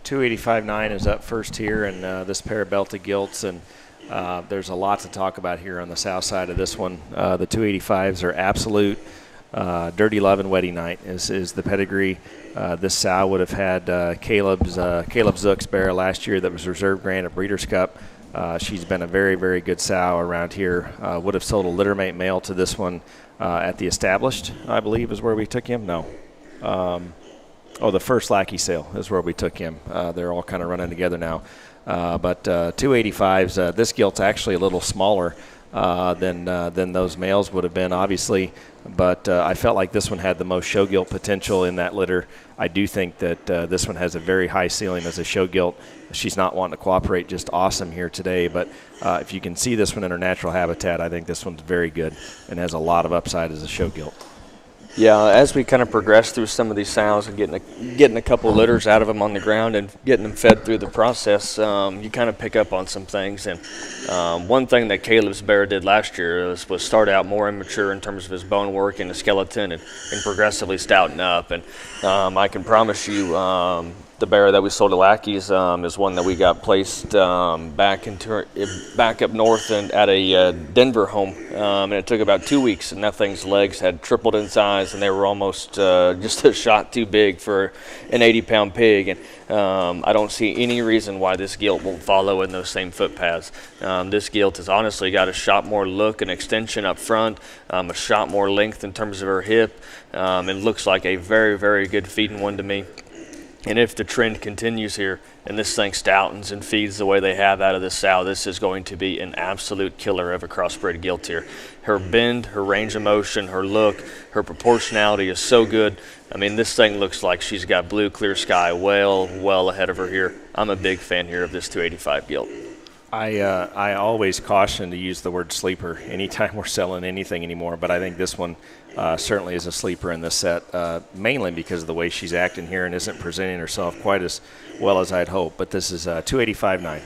285.9 is up first here, and this pair of belted gilts, and there's a lot to talk about here on the south side of this one. The 285s are absolute dirty love and wedding night is the pedigree. This sow would have had Caleb Zook's bear last year that was reserve grant at Breeders' Cup. She's been a very, very good sow around here. Would have sold a littermate male to this one at the established, I believe, is where we took him. No. The first Lackey sale is where we took him. They're all kind of running together now. But 285s, this gilt's actually a little smaller than those males would have been, obviously. But I felt like this one had the most show gilt potential in that litter. I do think that this one has a very high ceiling as a show gilt. She's not wanting to cooperate just awesome here today. But if you can see this one in her natural habitat, I think this one's very good and has a lot of upside as a show gilt. Yeah, as we kind of progress through some of these sows and getting a couple of litters out of them on the ground and getting them fed through the process, you kind of pick up on some things. And one thing that Caleb's bear did last year was start out more immature in terms of his bone work and the skeleton and progressively stouting up. And I can promise you the bear that we sold to Lackeys is one that we got placed back up north and at a Denver home, and it took about 2 weeks, and that thing's legs had tripled in size, and they were almost just a shot too big for an 80-pound pig. And I don't see any reason why this gilt won't follow in those same footpaths. This gilt has honestly got a shot more look and extension up front, a shot more length in terms of her hip. It looks like a very, very good feeding one to me. And if the trend continues here and this thing stoutens and feeds the way they have out of this sow, this is going to be an absolute killer of a crossbred gilt here. Her bend, her range of motion, her look, her proportionality is so good. I mean, this thing looks like she's got blue, clear sky well ahead of her here. I'm a big fan here of this 285 gilt. I always caution to use the word sleeper anytime we're selling anything anymore, but I think this one certainly is a sleeper in this set, mainly because of the way she's acting here and isn't presenting herself quite as well as I'd hope. But this is 285.9.